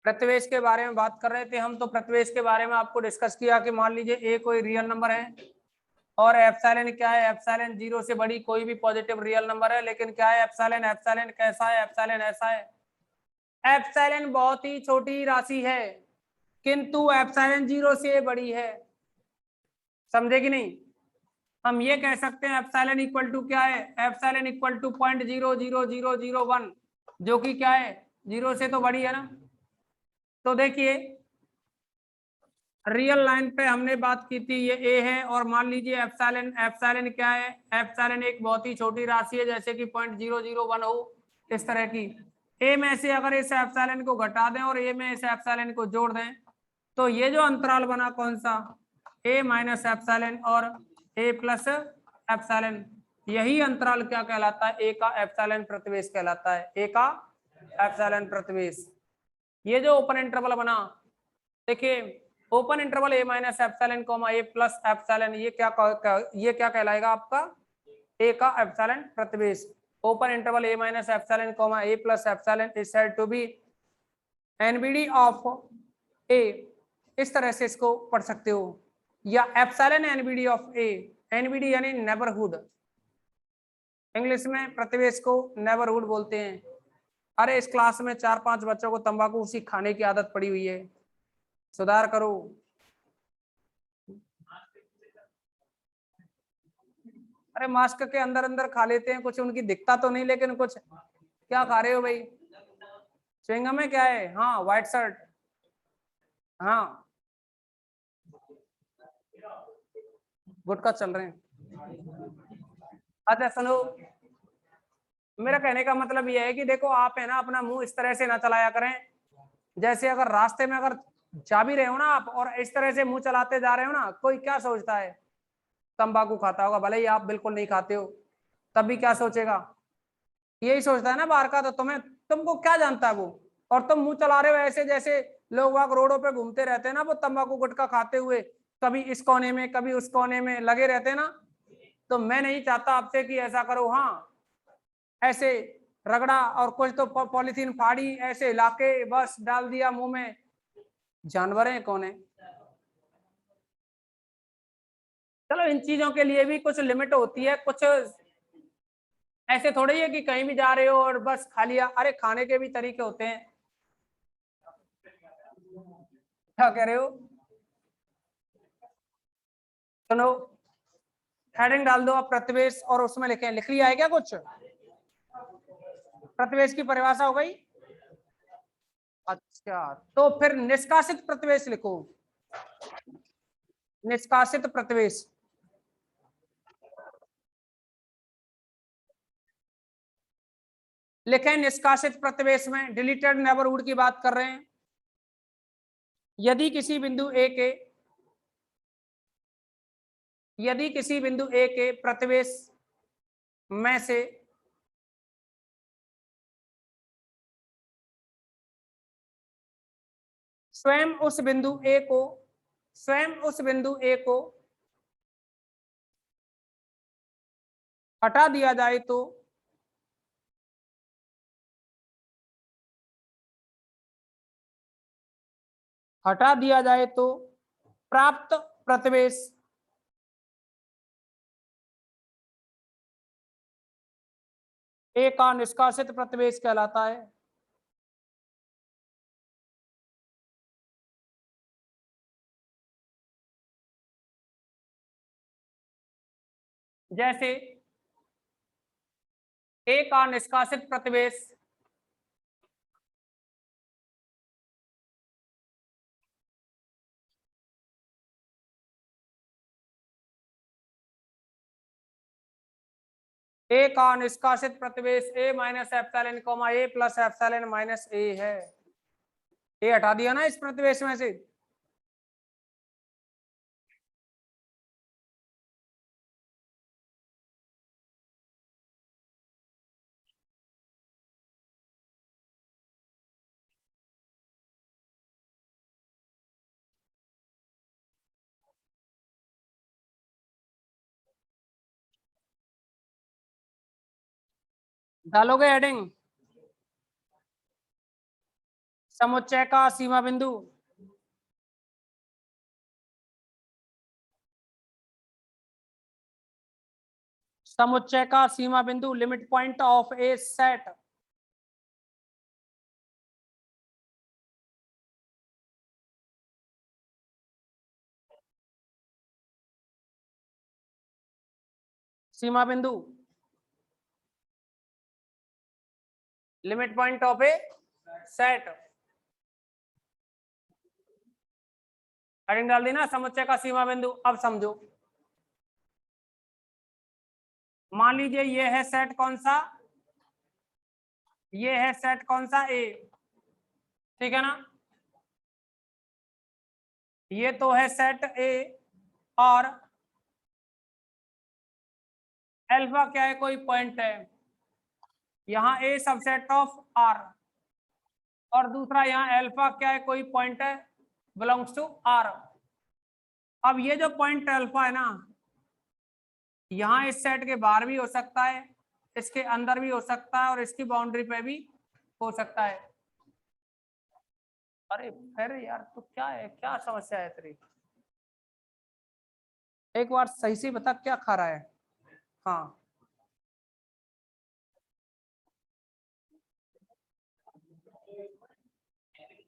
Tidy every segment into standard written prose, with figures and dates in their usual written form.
प्रतिवेश के बारे में बात कर रहे थे हम। तो प्रतिवेश के बारे में आपको डिस्कस किया कि मान लीजिए ए कोई रियल नंबर है और एप्सिलॉन क्या है, एप्सिलॉन 0 से बड़ी कोई भी पॉजिटिव रियल नंबर है। लेकिन क्या है एप्सिलॉन, एप्सिलॉन कैसा है, एप्सिलॉन ऐसा है। एप्सिलॉन बहुत ही छोटी राशि है किंतु एप्सिलॉन 0 से बड़ी है। समझे कि नहीं? हम ये कह सकते हैं एप्सिलॉन इक्वल टू क्या है, एप्सिलॉन इक्वल टू 0.00001, जो कि क्या है 0 से तो बड़ी है ना। तो देखिए रियल लाइन पे हमने बात की थी, ये ए है और मान लीजिए एप्सिलॉन, एप्सिलॉन क्या है, एप्सिलॉन एक बहुत ही छोटी राशि है जैसे कि 0.001 हो इस तरह की। ए में से अगर इस एप्सिलॉन को घटा दें और ए में इस एप्सिलॉन को जोड़ दें तो ये जो अंतराल बना कौन सा, ए माइनस एप्सिलॉन और ए प्लस एप्सिलॉन, यही अंतराल क्या कहलाता है, ए का एप्सिलॉन प्रतिवेश कहलाता है, ए का एप्सिलॉन प्रतिवेश। ये जो ओपन इंटरवल बना, देखिए open interval a minus epsilon comma a plus epsilon, ये क्या कहलाएगा आपका, ए का एप्सिलॉन प्रतिवेश। Open interval a minus epsilon comma a plus epsilon is said to be NBD of a, इस तरह से इसको पढ़ सकते हो, या epsilon NBD of a, NBD यानी नेबरहुड, इंग्लिश में प्रतिवेश को नेबरहुड बोलते हैं। अरे इस क्लास में 4-5 बच्चों को तंबाकू उसी खाने की आदत पड़ी हुई है, सुधार करो। अरे मास्क के अंदर अंदर खा लेते हैं, कुछ उनकी दिखता तो नहीं, लेकिन कुछ क्या खा रहे हो भाई, च्युइंगम में क्या है, हाँ व्हाइट शर्ट, हाँ गुटखा चल रहे हैं। अच्छा सुनो, मेरा कहने का मतलब यह है कि देखो आप है ना अपना मुंह इस तरह से ना चलाया करें, जैसे अगर रास्ते में अगर जा भी रहे हो ना आप और इस तरह से मुंह चलाते जा रहे हो ना, कोई क्या सोचता है, तंबाकू खाता होगा, भले ही आप बिल्कुल नहीं खाते हो तब भी क्या सोचेगा, यही सोचता है ना बाहर का, तो तुम्हें, तुमको क्या जानता है वो, और तुम मुंह चला रहे हो ऐसे जैसे लोग वहां रोडों पे घूमते रहते हैं ना, वो तंबाकू गुटखा खाते हुए कभी इस कोने में कभी उस कोने में लगे रहते हैं ना। तो मैं नहीं चाहता आपसे कि ऐसा करो, हाँ ऐसे रगड़ा और कुछ तो पॉलीथीन फाड़ी ऐसे लाके बस डाल दिया मुंह में, जानवर है कौन है। चलो इन चीजों के लिए भी कुछ लिमिट होती है, कुछ ऐसे थोड़ी ही है कि कहीं भी जा रहे हो और बस खा लिया, अरे खाने के भी तरीके होते हैं। क्या कह रहे हो, सुनो, हेडिंग डाल दो आप प्रतिवेश और उसमें लिखें, लिख लिया है क्या कुछ, प्रतिवेश की परिभाषा हो गई। अच्छा तो फिर निष्कासित प्रतिवेश लिखो, निष्कासित प्रतिवेश। लिखें निष्कासित प्रतिवेश में डिलीटेड नेबरहुड की बात कर रहे हैं। यदि किसी बिंदु ए के, यदि किसी बिंदु ए के प्रतिवेश में से स्वयं उस बिंदु ए को, स्वयं उस बिंदु ए को हटा दिया जाए तो हटा दिया जाए तो प्राप्त प्रतिवेश ए का निष्कासित प्रतिवेश कहलाता है। जैसे ए का निष्कासित प्रतिवेश ए का निष्कासित प्रतिवेश ए minus epsilon comma a plus epsilon minus ए है। ए हटा दिया ना इस प्रतिवेश में से, डालोगे हेडिंग, समुच्चय का सीमा बिंदु, समुच्चय का सीमा बिंदु, limit point of a set, सीमा बिंदु, limit point of a set. Heading डाल दी ना, समुच्चय का सीमा बिंदु। अब समझो, मान लीजिए ये है सेट कौन सा, ये है सेट कौन सा, ए, ठीक है ना। ये तो है सेट ए, और अल्फा क्या है, कोई पॉइंट है, यहाँ ए सबसेट ऑफ आर, और दूसरा यहाँ अल्फा क्या है, कोई पॉइंट है, बिलोंग्स टू आर। अब ये जो पॉइंट अल्फा है ना, यहाँ इस सेट के बाहर भी हो सकता है, इसके अंदर भी हो सकता है, और इसकी बाउंड्री पे भी हो सकता है। अरे फिर यार तो क्या है, क्या समस्या है तेरी, एक बार सही से बता क्या खा रहा है। हाँ,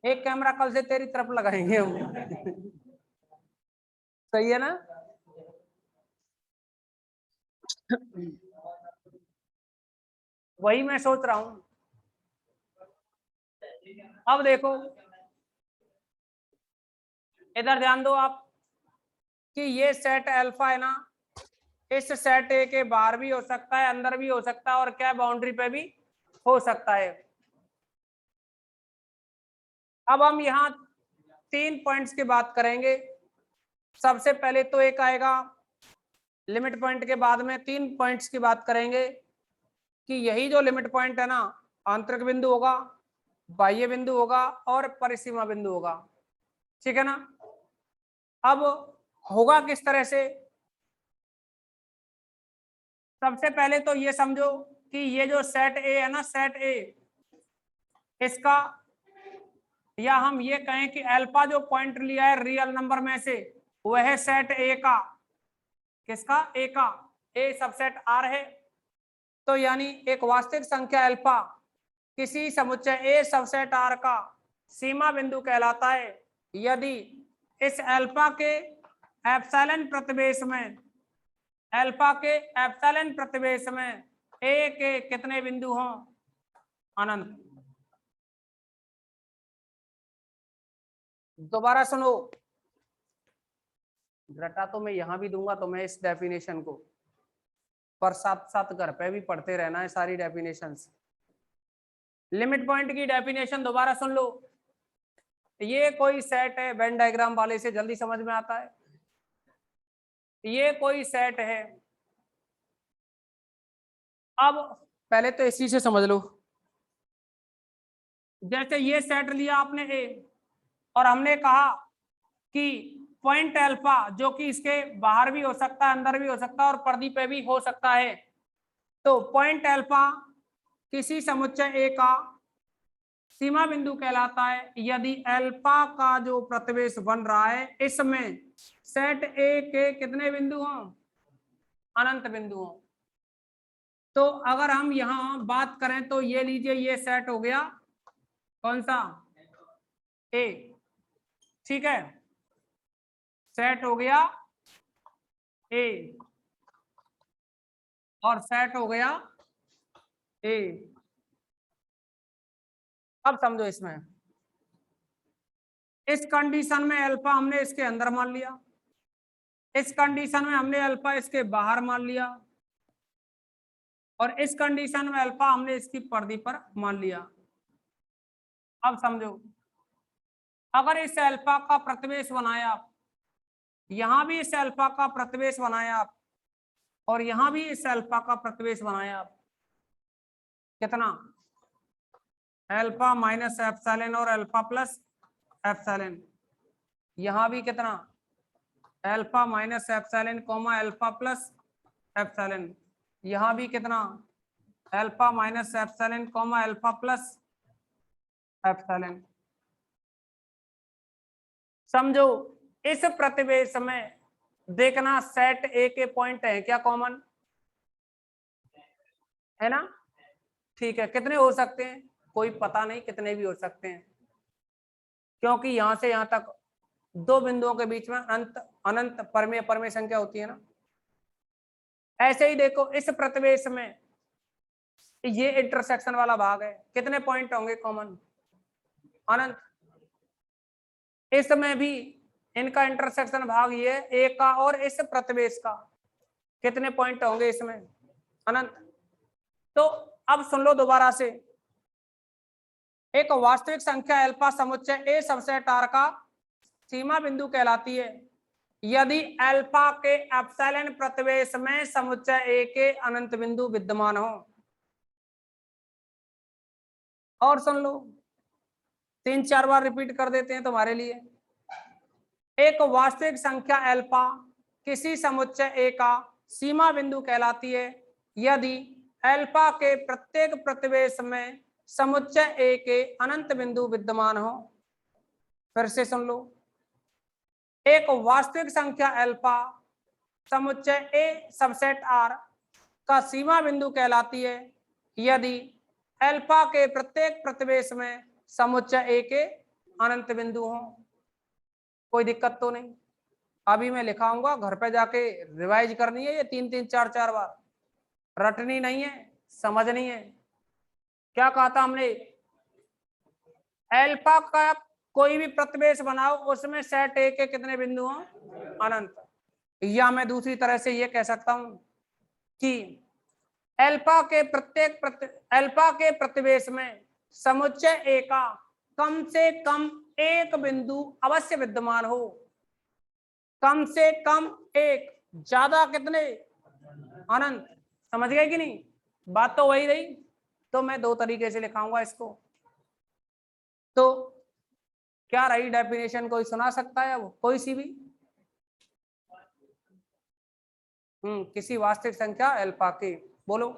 एक कैमरा कल से तेरी तरफ लगाएंगे हम। सही है ना। वही मैं सोच रहा हूं। अब देखो इधर ध्यान दो आप, कि ये सेट अल्फा है ना, इस सेट ए के बाहर भी हो सकता है, अंदर भी हो सकता है, और क्या बाउंड्री पे भी हो सकता है। अब हम यहाँ 3 पॉइंट्स की बात करेंगे। सबसे पहले तो एक आएगा, लिमिट पॉइंट के बाद में 3 पॉइंट्स की बात करेंगे, कि यही जो लिमिट पॉइंट है ना, आंतरिक बिंदु होगा, बाह्य बिंदु होगा, और परिसीमा बिंदु होगा, ठीक है ना। अब होगा किस तरह से, सबसे पहले तो ये समझो कि ये जो सेट ए है ना, सेट ए, इसका, या हम ये कहें कि अल्फा जो पॉइंट लिया है रियल नंबर में से, वह सेट ए का, किसका, ए का, ए सबसेट आर है। तो यानी एक वास्तविक संख्या अल्फा किसी समुच्चय ए सबसेट आर का सीमा बिंदु कहलाता है, यदि इस अल्फा के एप्सिलॉन प्रतिवेश में, अल्फा के एप्सिलॉन प्रतिवेश में ए के कितने बिंदु हों, अनंत। दोबारा सुनो, रटा तो मैं यहां भी दूंगा तो मैं इस डेफिनेशन को, पर साथ साथ घर पे भी पढ़ते रहना है सारी डेफिनेशंस। लिमिट पॉइंट की डेफिनेशन दोबारा सुन लो। ये कोई सेट है, वेन डायग्राम वाले से जल्दी समझ में आता है। ये कोई सेट है, अब पहले तो इसी से समझ लो, जैसे ये सेट लिया आपने ए, और हमने कहा कि पॉइंट अल्फा जो कि इसके बाहर भी हो सकता है, अंदर भी हो सकता है, और पर्दी पे भी हो सकता है। तो पॉइंट अल्फा किसी समुच्चय ए का सीमा बिंदु कहलाता है, यदि अल्फा का जो प्रतिवेश बन रहा है इसमें सेट ए के कितने बिंदु हों, अनंत बिंदु हों। तो अगर हम यहां बात करें तो ये लीजिए, ये सेट हो गया कौन सा, ए, ठीक है, सेट हो गया ए, और सेट हो गया ए। अब समझो, इसमें इस कंडीशन में अल्फा हमने इसके अंदर मान लिया, इस कंडीशन में हमने अल्फा इसके बाहर मान लिया, और इस कंडीशन में अल्फा हमने इसकी पर्दी पर मान लिया। अब समझो, अगर इस अल्फा का प्रतिवेश बनाया आप, यहां भी इस अल्फा का प्रतिवेश बनाया आप, और यहां भी इस अल्फा का प्रतिवेश बनाया आप, कितना, अल्फा माइनस एप्सिलॉन और अल्फा प्लस एप्सिलॉन, यहां भी कितना, alpha minus epsilon comma alpha plus epsilon, यहां भी कितना, alpha minus epsilon comma alpha plus epsilon. समझो इस प्रतिवेश में देखना सेट ए के पॉइंट है क्या कॉमन है ना। ठीक है, कितने हो सकते हैं कोई पता नहीं, कितने भी हो सकते हैं, क्योंकि यहां से यहां तक दो बिंदुओं के बीच में अनंत अनंत परमेय परमेय संख्या होती है ना। ऐसे ही देखो इस प्रतिवेश में ये इंटरसेक्शन वाला भाग है, कितने पॉइंट होंगे कॉमन अनंत। इसमें भी इनका इंटरसेक्शन भाग ये ए का और इस प्रतिवेश का कितने पॉइंट होंगे इसमें अनंत। तो अब सुन लो दोबारा से, एक वास्तविक संख्या अल्फा समुच्चय ए सबसेट आर का सीमा बिंदु कहलाती है यदि अल्फा के एप्सिलॉन प्रतिवेश में समुच्चय ए के अनंत बिंदु विद्यमान हो। और सुन लो, 3-4 बार रिपीट कर देते हैं तुम्हारे लिए। एक वास्तविक संख्या अल्फा किसी समुच्चय ए का सीमा बिंदु कहलाती है यदि अल्फा के प्रत्येक प्रतिवेश में समुच्चय ए के अनंत बिंदु विद्यमान हो। फिर से सुन लो, एक वास्तविक संख्या अल्फा समुच्चय ए सबसेट आर का सीमा बिंदु कहलाती है यदि अल्फा के प्रत्येक प्रतिवेश में समुच्चय ए के अनंत बिंदु हो। कोई दिक्कत तो नहीं। अभी मैं लिखाऊंगा, घर पे जाके रिवाइज करनी है ये 3-3 4-4 बार, रटनी नहीं है, समझनी है। क्या कहा था हमने, अल्फा का कोई भी प्रतिवेश बनाओ उसमें सेट ए के कितने बिंदु हो अनंत। या मैं दूसरी तरह से ये कह सकता हूं कि अल्फा के प्रतिवेश में समुच्चय ए का कम से कम एक बिंदु अवश्य विद्यमान हो। कम से कम एक, ज्यादा कितने अनंत। समझ गए कि नहीं, बात तो वही रही। तो मैं दो तरीके से लिखाऊंगा इसको। तो क्या रही डेफिनेशन, कोई सुना सकता है वो कोई सी भी। किसी वास्तविक संख्या अल्फा की, बोलो।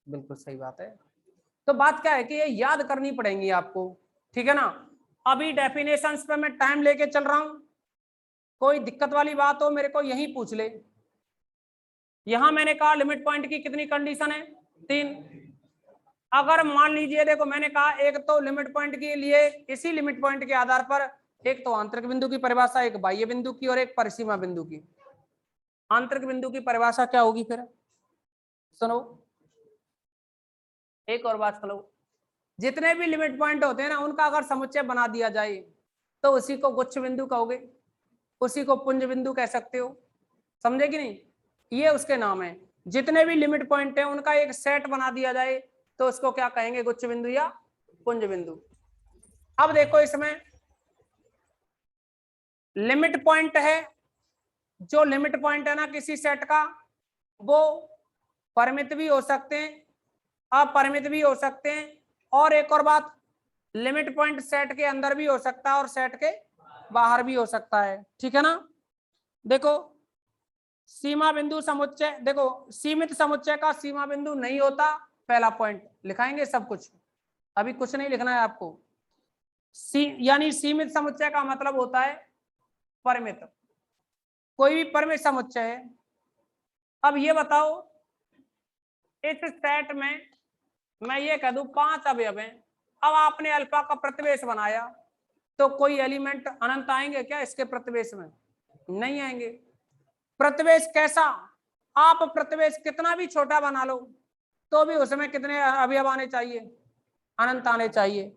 बिल्कुल सही बात है। तो बात क्या है कि ये याद करनी पड़ेंगी आपको, ठीक है ना। अभी डेफिनेशंस पे मैं टाइम लेके चल रहा हूं, कोई दिक्कत वाली बात हो मेरे को यही पूछ ले। यहां मैंने कहा लिमिट पॉइंट की कितनी कंडीशन है, 3। अगर मान लीजिए, देखो मैंने कहा एक तो लिमिट पॉइंट के लिए इसी लिमिट पॉइंट के आधार पर एक तो आंतरिक बिंदु की परिभाषा, एक बाह्य बिंदु की और एक परिसीमा बिंदु की। आंतरिक बिंदु की परिभाषा क्या होगी फिर, सुनो एक और बात सुनो। जितने भी लिमिट पॉइंट होते हैं ना उनका अगर समुच्चय बना दिया जाए तो उसी को गुच्छ बिंदु कहोगे, उसी को पुंज बिंदु कह सकते हो। समझे कि नहीं, ये उसके नाम है। जितने भी लिमिट पॉइंट है उनका एक सेट बना दिया जाए तो उसको क्या कहेंगे, गुच्छ बिंदु या पुंज बिंदु। अब देखो इसमें लिमिट पॉइंट है, जो लिमिट पॉइंट है ना किसी सेट का, वो परिमित भी हो सकते हैं, अपरिमित भी हो सकते हैं, और एक और बात, लिमिट पॉइंट सेट के अंदर भी हो सकता है और सेट के बाहर भी हो सकता है, ठीक है ना। देखो सीमा बिंदु समुच्चय, देखो सीमित समुच्चय का सीमा बिंदु नहीं होता, पहला पॉइंट लिखाएंगे सब कुछ, अभी कुछ नहीं लिखना है आपको। यानी सीमित समुच्चय का मतलब होता है परिमित, कोई भी परिमित समुच्चय है। अब ये बताओ इस सेट में मैं ये कह दूं 5 अवयव हैं, अब आपने अल्फा का प्रतिवेश बनाया तो कोई एलिमेंट अनंत आएंगे क्या इसके प्रतिवेश में, नहीं आएंगे। प्रतिवेश कैसा, आप प्रतिवेश कितना भी छोटा बना लो तो भी उसमें कितने अवयव आने चाहिए, अनंत आने चाहिए।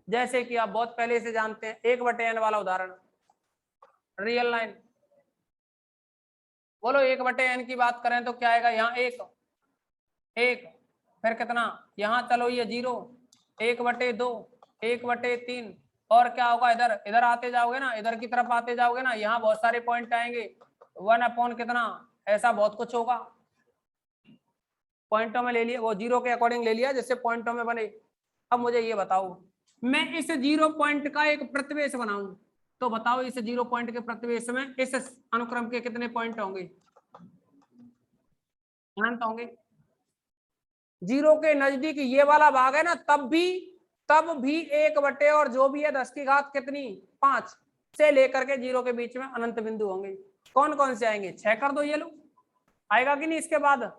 जैसे कि आप बहुत पहले से जानते हैं 1/n वाला उदाहरण, रियल लाइन। बोलो 1/n की बात करें तो क्या आएगा, यहाँ एक, फिर कितना यहाँ, चलो ये 0, 1/2, 1/3, और क्या होगा इधर, इधर आते जाओगे ना, इधर की तरफ आते जाओगे ना, यहाँ बहुत सारे पॉइंट आएंगे, 1/, कितना, ऐसा बहुत कुछ होगा। पॉइंटों में ले लिया, वो 0 के अकॉर्डिंग ले लिया जिससे पॉइंटों में बने। अब मुझे ये बताओ, मैं इस 0 पॉइंट का एक प्रतिवेश बनाऊं, तो बताओ इस 0 पॉइंट के प्रतिवेश में इस अनुक्रम के कितने पॉइंट होंगे? अनंत होंगे। 0 के नजदीक ये वाला भाग है ना, तब भी 1 और जो भी है 10 की घात कितनी 5 से लेकर के 0 के बीच में अनंत बिंदु होंगे। कौन कौन से आएंगे? 6 कर दो, ये लो आएगा कि नहीं? इसके बाद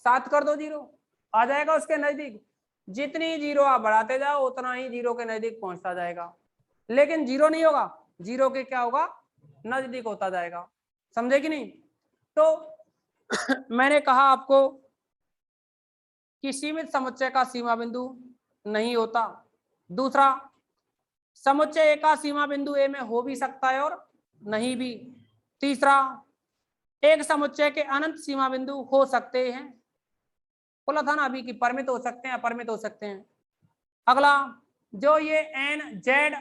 7 कर दो, 0 आ जाएगा उसके नजदीक। जितनी 0 आप बढ़ाते जाओ उतना ही 0 के नजदीक पहुंचता जाएगा। लेकिन 0 नहीं होगा, 0 के क्या होगा? नजदीक होता जाएगा। समझे कि नहीं? तो मैंने कहा आपको कि सीमित समुच्चय का सीमा बिंदु नहीं होता। दूसरा, समुच्चय ए का सीमा बिंदु ए में हो भी सकता है और नहीं भी। तीसरा, एक समुच्चय के अनंत सीमा बिंदु हो सकते हैं। बोला था ना अभी कि परिमित हो सकते हैं, अपरिमित हो सकते हैं। अगला, जो ये एन जेड,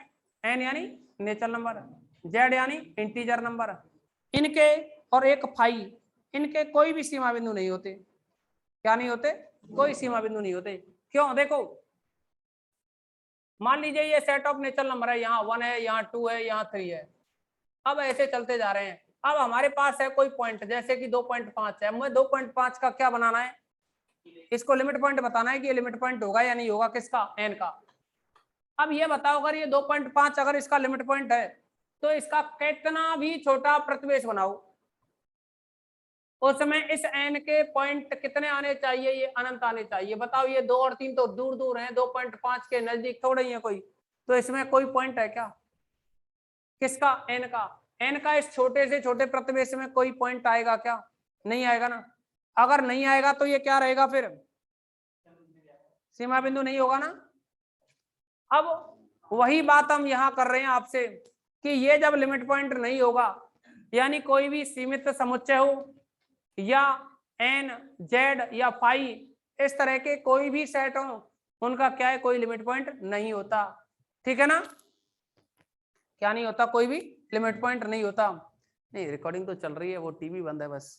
एन यानी नेचुरल नंबर, जेड यानी इंटीजर नंबर, इनके और एक फाई, इनके कोई भी सीमा बिंदु नहीं होते। क्या नहीं होते? कोई सीमा बिंदु नहीं होते। क्यों? देखो, मान लीजिए ये सेट ऑफ नेचुरल नंबर है, यहाँ 1 है, यहाँ 2 है, यहाँ 3 है। अब ऐसे चलते जा रहे हैं। अब हमारे पास है कोई पॉइंट, जैसे कि 2.5 है। हमें 2.5 का क्या बनाना है? इसको लिमिट पॉइंट बताना है कि ये लिमिट पॉइंट होगा या नहीं होगा, किसका? एन का। अब ये बताओ, अगर ये 2.5 अगर इसका लिमिट पॉइंट है तो इसका कितना भी छोटा प्रतिवेश बनाओ, उसमें इस एन के पॉइंट कितने आने चाहिए? ये अनंत आने चाहिए। बताओ, ये 2 और 3 तो दूर दूर हैं, 2.5 के नजदीक थोड़े ही है कोई। तो इसमें कोई पॉइंट है क्या? किसका? एन का। एन का इस छोटे से छोटे प्रतिवेश में कोई पॉइंट आएगा क्या? नहीं आएगा ना। अगर नहीं आएगा तो ये क्या रहेगा फिर? सीमा बिंदु नहीं होगा ना। अब वही बात हम यहाँ कर रहे हैं आपसे कि ये जब लिमिट पॉइंट नहीं होगा, यानी कोई भी सीमित समुच्चय हो या एन जेड या फाई, इस तरह के कोई भी सेट हो, उनका क्या है? कोई लिमिट पॉइंट नहीं होता। ठीक है ना? क्या नहीं होता? कोई भी लिमिट पॉइंट नहीं होता। नहीं, रिकॉर्डिंग तो चल रही है, वो टीवी बंद है बस।